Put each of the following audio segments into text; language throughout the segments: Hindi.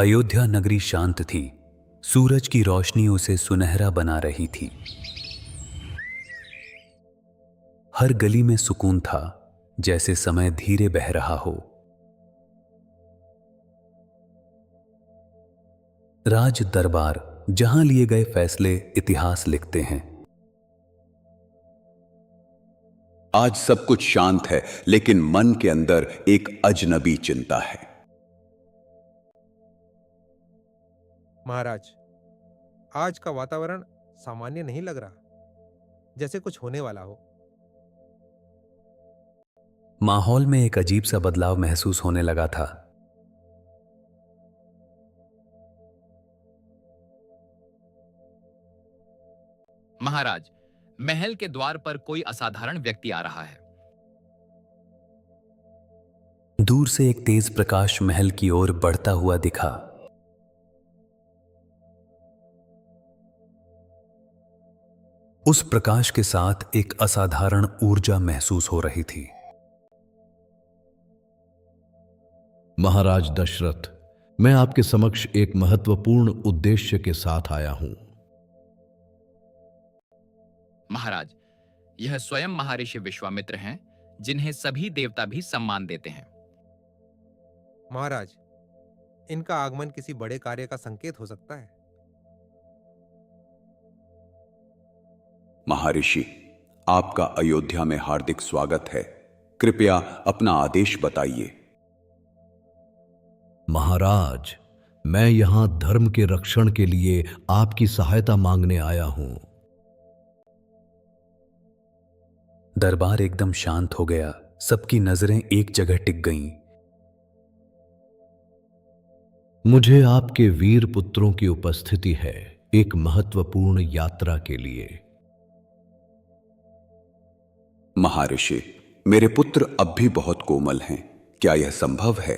अयोध्या नगरी शांत थी। सूरज की रोशनी उसे सुनहरा बना रही थी। हर गली में सुकून था, जैसे समय धीरे बह रहा हो। राज दरबार, जहां लिए गए फैसले इतिहास लिखते हैं। आज सब कुछ शांत है, लेकिन मन के अंदर एक अजनबी चिंता है। महाराज, आज का वातावरण सामान्य नहीं लग रहा, जैसे कुछ होने वाला हो। माहौल में एक अजीब सा बदलाव महसूस होने लगा था। महाराज, महल के द्वार पर कोई असाधारण व्यक्ति आ रहा है। दूर से एक तेज प्रकाश महल की ओर बढ़ता हुआ दिखा। उस प्रकाश के साथ एक असाधारण ऊर्जा महसूस हो रही थी। महाराज दशरथ, मैं आपके समक्ष एक महत्वपूर्ण उद्देश्य के साथ आया हूं। महाराज, यह स्वयं महर्षि विश्वामित्र हैं, जिन्हें सभी देवता भी सम्मान देते हैं। महाराज, इनका आगमन किसी बड़े कार्य का संकेत हो सकता है। महर्षि, आपका अयोध्या में हार्दिक स्वागत है। कृपया अपना आदेश बताइए। महाराज, मैं यहां धर्म के रक्षण के लिए आपकी सहायता मांगने आया हूं। दरबार एकदम शांत हो गया। सबकी नजरें एक जगह टिक गईं। मुझे आपके वीर पुत्रों की उपस्थिति है एक महत्वपूर्ण यात्रा के लिए। महर्षि, मेरे पुत्र अब भी बहुत कोमल हैं। क्या यह संभव है?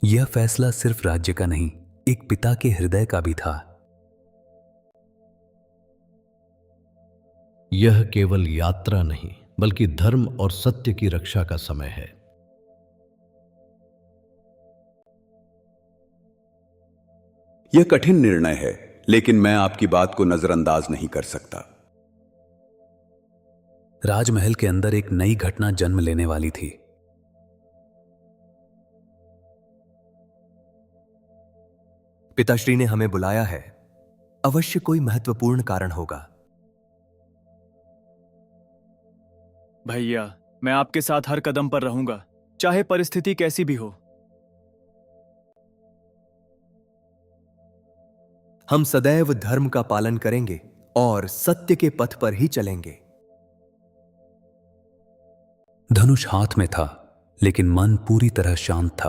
यह फैसला सिर्फ राज्य का नहीं, एक पिता के हृदय का भी था। यह केवल यात्रा नहीं, बल्कि धर्म और सत्य की रक्षा का समय है। यह कठिन निर्णय है, लेकिन मैं आपकी बात को नजरअंदाज नहीं कर सकता। राजमहल के अंदर एक नई घटना जन्म लेने वाली थी। पिताश्री ने हमें बुलाया है। अवश्य कोई महत्वपूर्ण कारण होगा। भैया, मैं आपके साथ हर कदम पर रहूंगा, चाहे परिस्थिति कैसी भी हो। हम सदैव धर्म का पालन करेंगे और सत्य के पथ पर ही चलेंगे। धनुष हाथ में था, लेकिन मन पूरी तरह शांत था।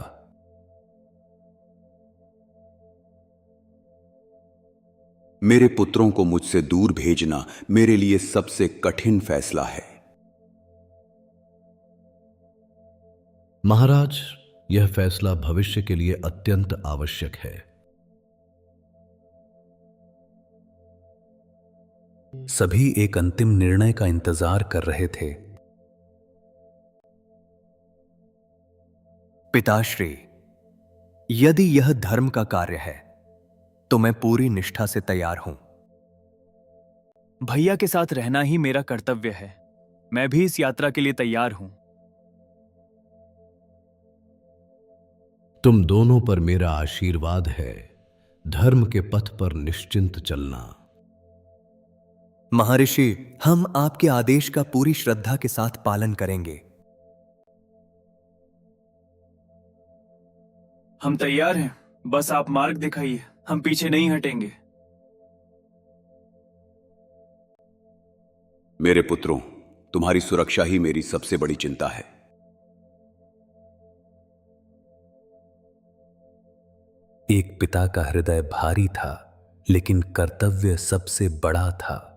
मेरे पुत्रों को मुझसे दूर भेजना मेरे लिए सबसे कठिन फैसला है। महाराज, यह फैसला भविष्य के लिए अत्यंत आवश्यक है। सभी एक अंतिम निर्णय का इंतजार कर रहे थे। पिताश्री, यदि यह धर्म का कार्य है तो मैं पूरी निष्ठा से तैयार हूं। भैया के साथ रहना ही मेरा कर्तव्य है। मैं भी इस यात्रा के लिए तैयार हूं। तुम दोनों पर मेरा आशीर्वाद है। धर्म के पथ पर निश्चिंत चलना। महर्षि, हम आपके आदेश का पूरी श्रद्धा के साथ पालन करेंगे। हम तैयार हैं, बस आप मार्ग दिखाइए, हम पीछे नहीं हटेंगे। मेरे पुत्रों, तुम्हारी सुरक्षा ही मेरी सबसे बड़ी चिंता है। एक पिता का हृदय भारी था, लेकिन कर्तव्य सबसे बड़ा था।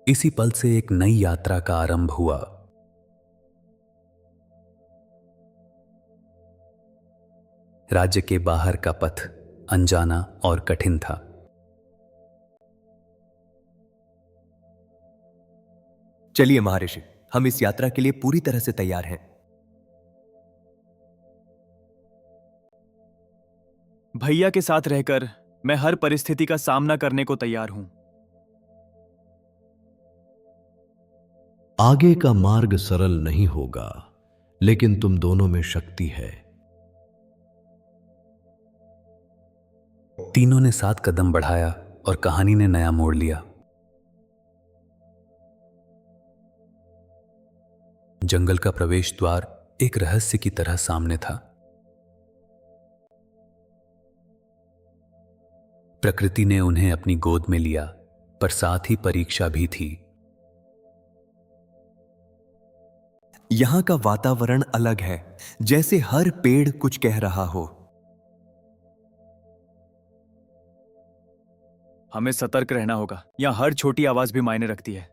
इसी पल से एक नई यात्रा का आरंभ हुआ। राज्य के बाहर का पथ अनजाना और कठिन था। चलिए महर्षि, हम इस यात्रा के लिए पूरी तरह से तैयार हैं। भैया के साथ रहकर मैं हर परिस्थिति का सामना करने को तैयार हूं। आगे का मार्ग सरल नहीं होगा, लेकिन तुम दोनों में शक्ति है। तीनों ने 7 कदम बढ़ाया और कहानी ने नया मोड़ लिया। जंगल का प्रवेश द्वार एक रहस्य की तरह सामने था। प्रकृति ने उन्हें अपनी गोद में लिया, पर साथ ही परीक्षा भी थी। यहां का वातावरण अलग है, जैसे हर पेड़ कुछ कह रहा हो। हमें सतर्क रहना होगा, यहां हर छोटी आवाज भी मायने रखती है।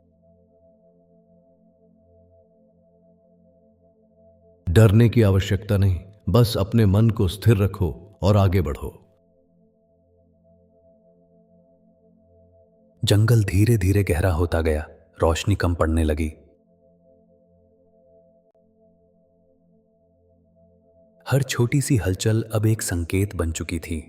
डरने की आवश्यकता नहीं, बस अपने मन को स्थिर रखो और आगे बढ़ो। जंगल धीरे धीरे गहरा होता गया, रोशनी कम पड़ने लगी। हर छोटी सी हलचल अब एक संकेत बन चुकी थी।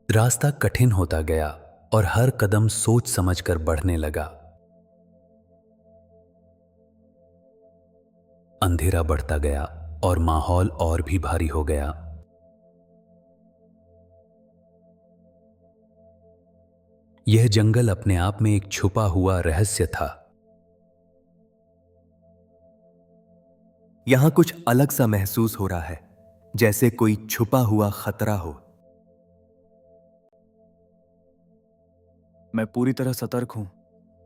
रास्ता कठिन होता गया और हर कदम सोच समझकर बढ़ने लगा। अंधेरा बढ़ता गया और माहौल और भी भारी हो गया। यह जंगल अपने आप में एक छुपा हुआ रहस्य था। यहां कुछ अलग सा महसूस हो रहा है, जैसे कोई छुपा हुआ खतरा हो। मैं पूरी तरह सतर्क हूं,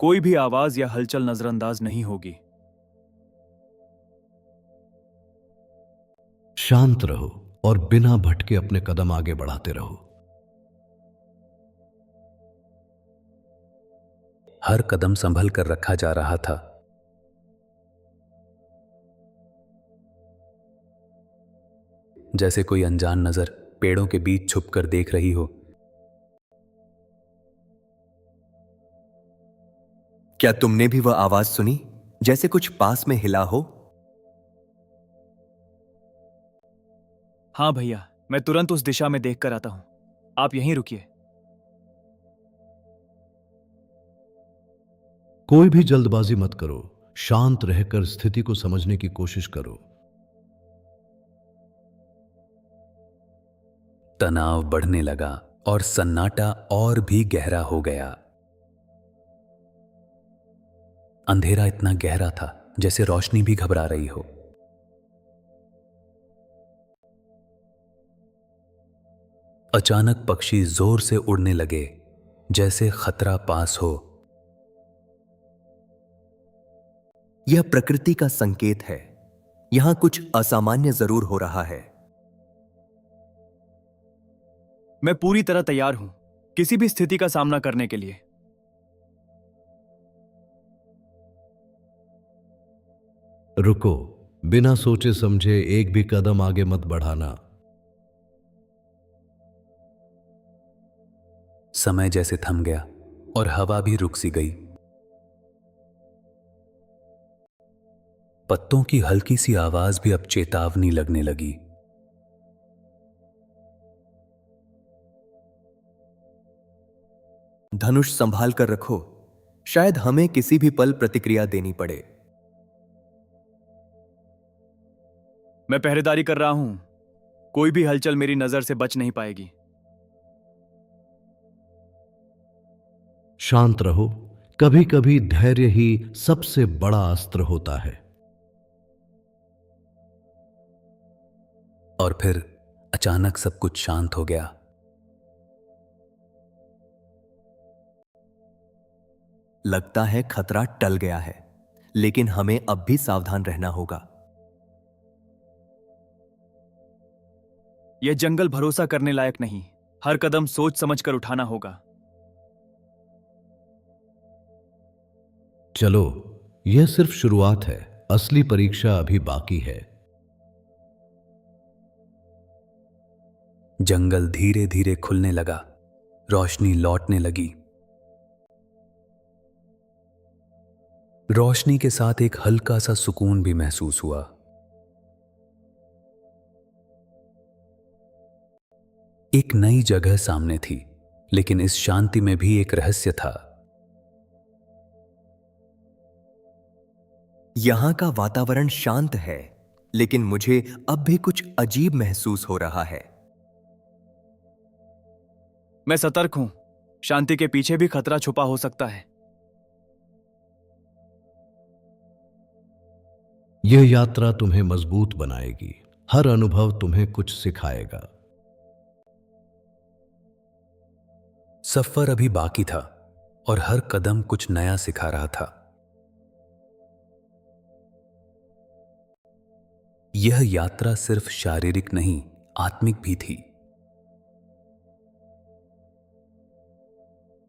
कोई भी आवाज या हलचल नजरअंदाज नहीं होगी। शांत रहो और बिना भटके अपने कदम आगे बढ़ाते रहो। हर कदम संभल कर रखा जा रहा था। जैसे कोई अनजान नजर पेड़ों के बीच छुपकर देख रही हो। क्या तुमने भी वह आवाज सुनी, जैसे कुछ पास में हिला हो? हाँ भैया, मैं तुरंत उस दिशा में देखकर आता हूं। आप यहीं रुकिए। कोई भी जल्दबाजी मत करो, शांत रहकर स्थिति को समझने की कोशिश करो। तनाव बढ़ने लगा और सन्नाटा और भी गहरा हो गया। अंधेरा इतना गहरा था जैसे रोशनी भी घबरा रही हो। अचानक पक्षी जोर से उड़ने लगे, जैसे खतरा पास हो। यह प्रकृति का संकेत है, यहां कुछ असामान्य जरूर हो रहा है। मैं पूरी तरह तैयार हूं किसी भी स्थिति का सामना करने के लिए। रुको, बिना सोचे समझे एक भी कदम आगे मत बढ़ाना। समय जैसे थम गया और हवा भी रुक सी गई। पत्तों की हल्की सी आवाज भी अब चेतावनी लगने लगी। धनुष संभाल कर रखो, शायद हमें किसी भी पल प्रतिक्रिया देनी पड़े। मैं पहरेदारी कर रहा हूं, कोई भी हलचल मेरी नजर से बच नहीं पाएगी। शांत रहो, कभी कभी धैर्य ही सबसे बड़ा अस्त्र होता है। और फिर अचानक सब कुछ शांत हो गया। लगता है खतरा टल गया है, लेकिन हमें अब भी सावधान रहना होगा। यह जंगल भरोसा करने लायक नहीं, हर कदम सोच समझकर उठाना होगा। चलो, यह सिर्फ शुरुआत है, असली परीक्षा अभी बाकी है। जंगल धीरे धीरे खुलने लगा, रोशनी लौटने लगी। रोशनी के साथ एक हल्का सा सुकून भी महसूस हुआ। एक नई जगह सामने थी, लेकिन इस शांति में भी एक रहस्य था। यहां का वातावरण शांत है, लेकिन मुझे अब भी कुछ अजीब महसूस हो रहा है। मैं सतर्क हूं। शांति के पीछे भी खतरा छुपा हो सकता है। यह यात्रा तुम्हें मजबूत बनाएगी। हर अनुभव तुम्हें कुछ सिखाएगा। सफर अभी बाकी था और हर कदम कुछ नया सिखा रहा था। यह यात्रा सिर्फ शारीरिक नहीं, आत्मिक भी थी।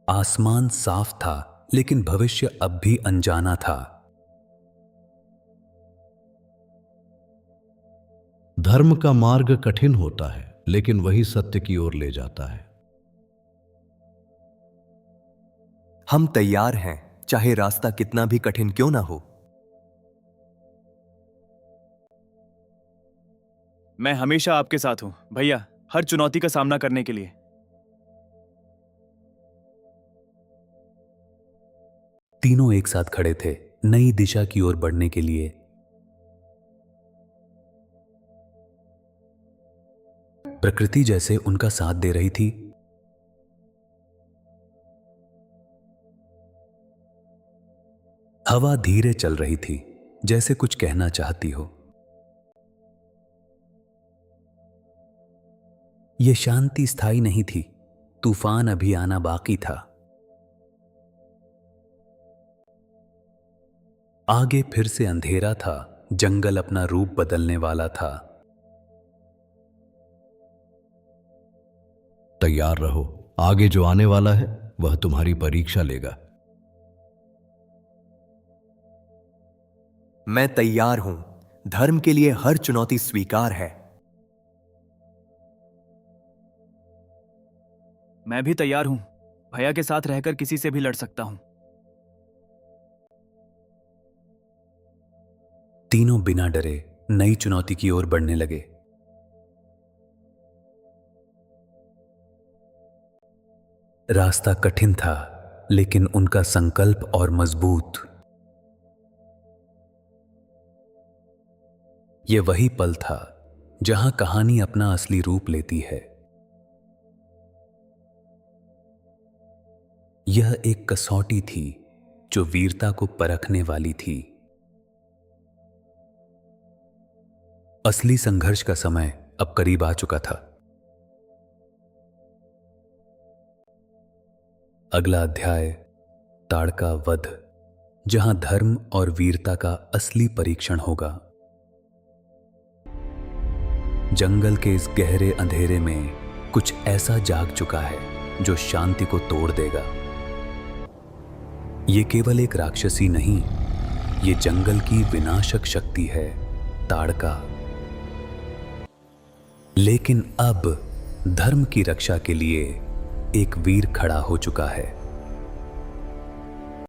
आसमान साफ था, लेकिन भविष्य अब भी अनजाना था। धर्म का मार्ग कठिन होता है, लेकिन वही सत्य की ओर ले जाता है। हम तैयार हैं, चाहे रास्ता कितना भी कठिन क्यों ना हो। मैं हमेशा आपके साथ हूं भैया, हर चुनौती का सामना करने के लिए। तीनों एक साथ खड़े थे, नई दिशा की ओर बढ़ने के लिए। प्रकृति जैसे उनका साथ दे रही थी। हवा धीरे चल रही थी, जैसे कुछ कहना चाहती हो। यह शांति स्थायी नहीं थी, तूफान अभी आना बाकी था। आगे फिर से अंधेरा था, जंगल अपना रूप बदलने वाला था। तैयार रहो, आगे जो आने वाला है वह तुम्हारी परीक्षा लेगा। मैं तैयार हूं। धर्म के लिए हर चुनौती स्वीकार है। मैं भी तैयार हूं। भैया के साथ रहकर किसी से भी लड़ सकता हूं। तीनों बिना डरे नई चुनौती की ओर बढ़ने लगे। रास्ता कठिन था, लेकिन उनका संकल्प और मजबूत। यह वही पल था जहां कहानी अपना असली रूप लेती है। यह एक कसौटी थी जो वीरता को परखने वाली थी। असली संघर्ष का समय अब करीब आ चुका था। अगला अध्याय ताड़का वध, जहां धर्म और वीरता का असली परीक्षण होगा। जंगल के इस गहरे अंधेरे में कुछ ऐसा जाग चुका है जो शांति को तोड़ देगा। ये केवल एक राक्षसी नहीं, ये जंगल की विनाशक शक्ति है, ताड़का। लेकिन अब धर्म की रक्षा के लिए एक वीर खड़ा हो चुका है।